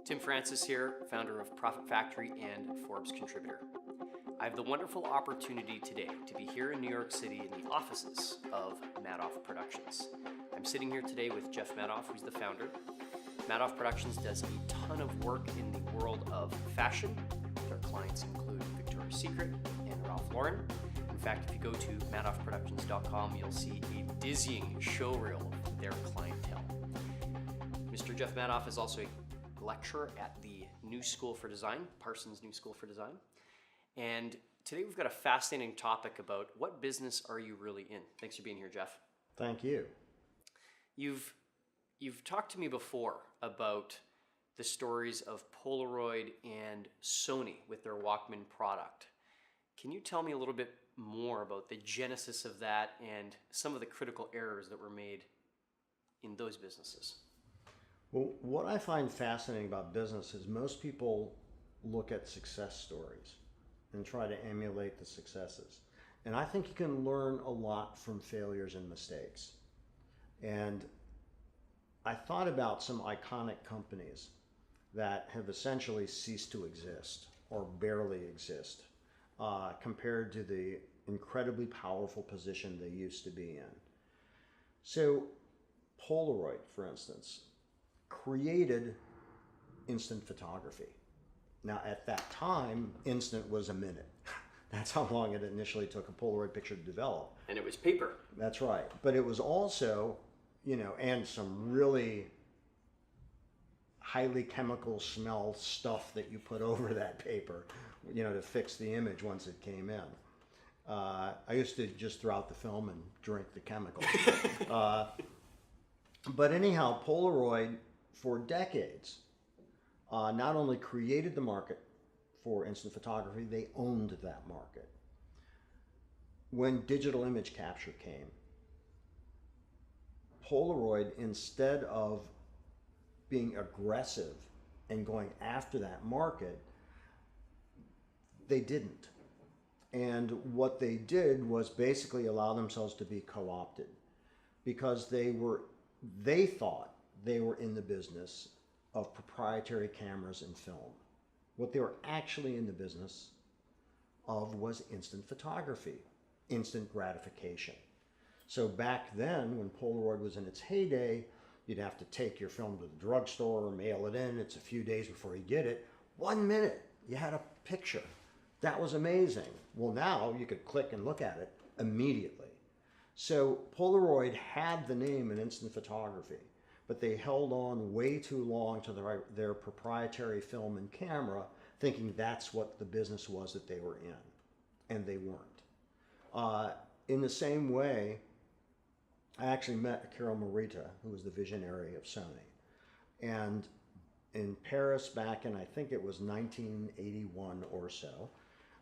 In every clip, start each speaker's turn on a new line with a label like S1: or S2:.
S1: Tim Francis here, founder of Profit Factory and Forbes contributor. I have the wonderful opportunity today to be here in New York City in the offices of Madoff Productions. I'm sitting here today with Jeff Madoff, who's the founder. Madoff Productions does a ton of work in the world of fashion. Their clients include Victoria's Secret and Ralph Lauren. In fact, if you go to madoffproductions.com, you'll see a dizzying showreel of their clientele. Mr. Jeff Madoff is also a lecturer at the New School for Design, Parsons New School for Design. And today we've got a fascinating topic about what business are you really in? Thanks for being here, Jeff.
S2: Thank you.
S1: You've talked to me before about the stories of Polaroid and Sony with their Walkman product. Can you tell me a little bit more about the genesis of that and some of the critical errors that were made in those businesses?
S2: Well, what I find fascinating about business is most people look at success stories and try to emulate the successes. And I think you can learn a lot from failures and mistakes. And I thought about some iconic companies that have essentially ceased to exist or barely exist compared to the incredibly powerful position they used to be in. So Polaroid, for instance, created instant photography. Now at that time, instant was a minute. That's how long it initially took a Polaroid picture to develop.
S1: And it was paper.
S2: That's right. But it was also, and some really highly chemical smell stuff that you put over that paper, to fix the image once it came in. I used to just throw out the film and drink the chemicals. But anyhow, Polaroid, for decades, not only created the market for instant photography, they owned that market. When digital image capture came, Polaroid, instead of being aggressive and going after that market, they didn't. And what they did was basically allow themselves to be co-opted because they thought they were in the business of proprietary cameras and film. What they were actually in the business of was instant photography, instant gratification. So back then, when Polaroid was in its heyday, you'd have to take your film to the drugstore or mail it in. It's a few days before you get it. 1 minute, you had a picture. That was amazing. Well, now you could click and look at it immediately. So Polaroid had the name in instant photography, but they held on way too long to their proprietary film and camera, thinking that's what the business was that they were in, and they weren't. In the same way, I actually met Akira Morita, who was the visionary of Sony. And in Paris back in, I think it was 1981 or so,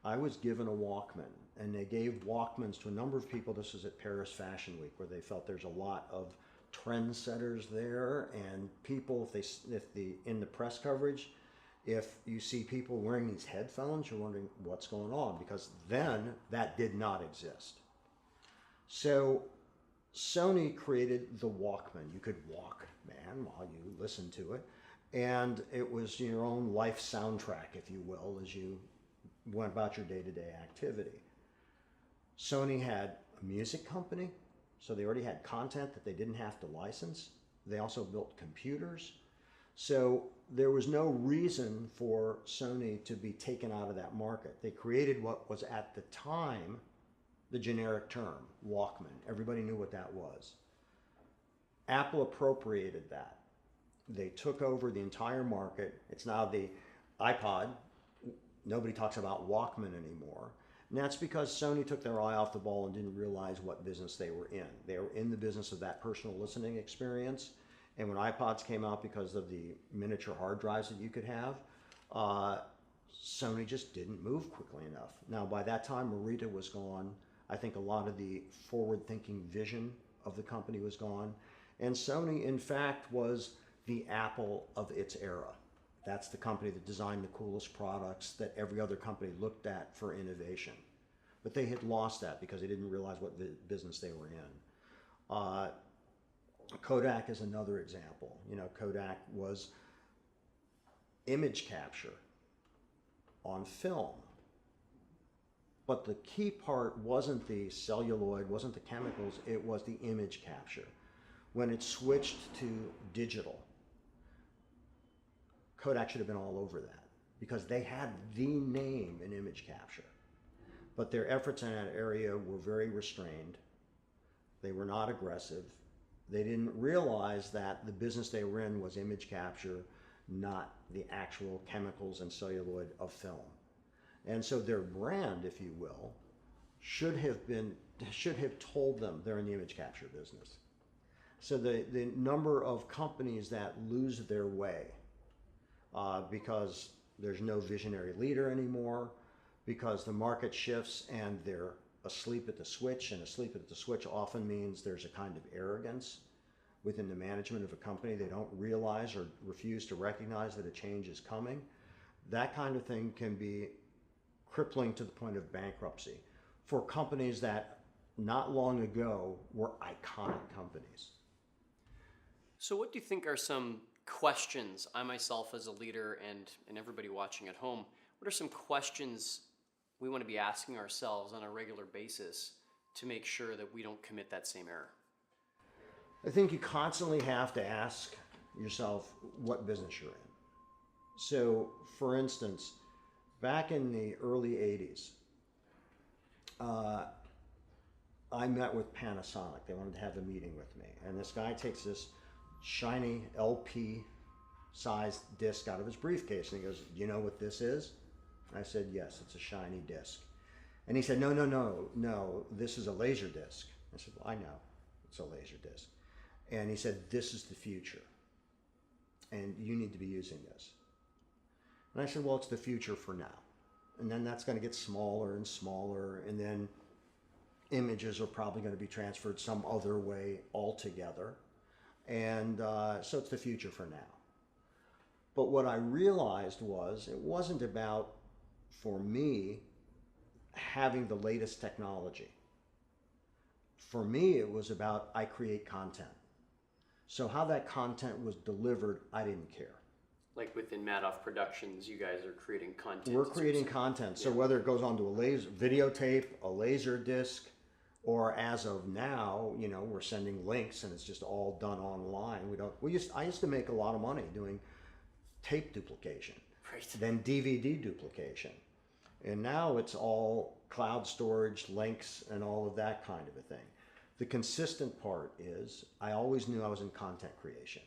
S2: I was given a Walkman, and they gave Walkmans to a number of people. This was at Paris Fashion Week, where they felt there's a lot of trendsetters there, and people, in the press coverage, if you see people wearing these headphones, you're wondering what's going on, because then that did not exist. So Sony created the Walkman. You could walk, man, while you listened to it, and it was your own life soundtrack, if you will, as you went about your day-to-day activity. Sony had a music company, so they already had content that they didn't have to license. They also built computers. So there was no reason for Sony to be taken out of that market. They created what was at the time the generic term, Walkman. Everybody knew what that was. Apple appropriated that. They took over the entire market. It's now the iPod. Nobody talks about Walkman anymore. And that's because Sony took their eye off the ball and didn't realize what business they were in. They were in the business of that personal listening experience. And when iPods came out, because of the miniature hard drives that you could have, Sony just didn't move quickly enough. Now, by that time, Morita was gone. I think a lot of the forward-thinking vision of the company was gone. And Sony, in fact, was the Apple of its era. That's the company that designed the coolest products that every other company looked at for innovation. But they had lost that because they didn't realize what business they were in. Kodak is another example. Kodak was image capture on film. But the key part wasn't the celluloid, wasn't the chemicals, it was the image capture. When it switched to digital, Kodak should have been all over that because they had the name in image capture. But their efforts in that area were very restrained. They were not aggressive. They didn't realize that the business they were in was image capture, not the actual chemicals and celluloid of film. And so their brand, if you will, should have told them they're in the image capture business. So the number of companies that lose their way because there's no visionary leader anymore, because the market shifts and they're asleep at the switch, and asleep at the switch often means there's a kind of arrogance within the management of a company. They don't realize or refuse to recognize that a change is coming. That kind of thing can be crippling to the point of bankruptcy for companies that not long ago were iconic companies.
S1: So what do you think are some questions, I myself as a leader and everybody watching at home, what are some questions we want to be asking ourselves on a regular basis to make sure that we don't commit that same error?
S2: I think you constantly have to ask yourself what business you're in. So, for instance, back in the early 80s, I met with Panasonic. They wanted to have a meeting with me. And this guy takes this shiny LP-sized disc out of his briefcase. And he goes, "Do you know what this is?" I said, "Yes, it's a shiny disc." And he said, No, this is a laser disc." I said, "Well, I know it's a laser disc." And he said, "This is the future. And you need to be using this." And I said, "Well, it's the future for now. And then that's going to get smaller and smaller. And then images are probably going to be transferred some other way altogether. And so it's the future for now." But what I realized was it wasn't about, for me, having the latest technology. For me, it was about I create content. So how that content was delivered, I didn't care.
S1: Like within Madoff Productions, you guys are creating content.
S2: We're creating content. So whether it goes onto a laser videotape, a laser disc, or as of now, we're sending links and it's just all done online. I used to make a lot of money doing tape duplication,
S1: Right.
S2: then DVD duplication. And now it's all cloud storage, links, and all of that kind of a thing. The consistent part is I always knew I was in content creation.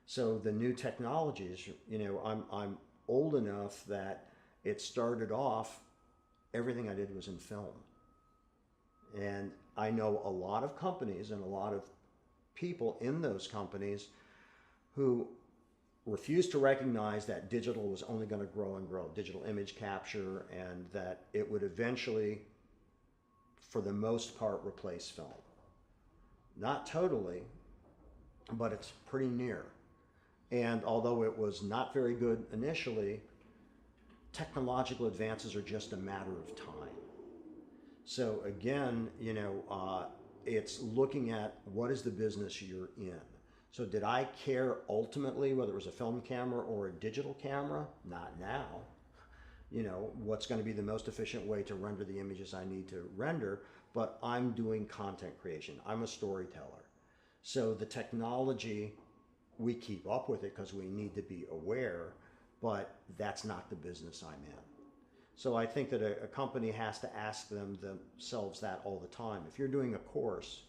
S2: So the new technologies, I'm old enough that it started off, everything I did was in film. And I know a lot of companies and a lot of people in those companies who refused to recognize that digital was only going to grow and grow, digital image capture, and that it would eventually, for the most part, replace film. Not totally, but it's pretty near. And although it was not very good initially, technological advances are just a matter of time. So again, it's looking at what is the business you're in. So did I care ultimately whether it was a film camera or a digital camera? Not now. What's going to be the most efficient way to render the images I need to render, but I'm doing content creation. I'm a storyteller. So the technology, we keep up with it because we need to be aware, but that's not the business I'm in. So I think that a company has to ask themselves that all the time. If you're doing a course,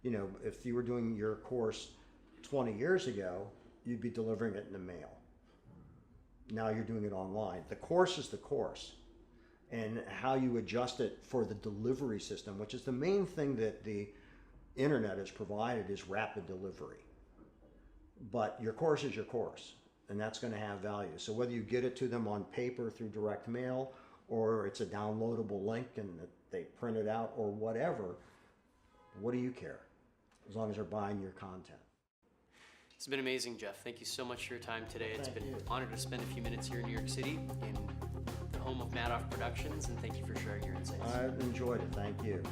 S2: if you were doing your course 20 years ago, you'd be delivering it in the mail. Now you're doing it online. The course is the course. And how you adjust it for the delivery system, which is the main thing that the internet has provided, is rapid delivery. But your course is your course, and that's going to have value. So whether you get it to them on paper through direct mail, or it's a downloadable link and they print it out, or whatever, what do you care? As long as they're buying your content.
S1: It's been amazing, Jeff. Thank you so much for your time today. It's been
S2: Thank you.
S1: an honor to spend a few minutes here in New York City in the home of Madoff Productions, and thank you for sharing your insights.
S2: I've enjoyed it. Thank you.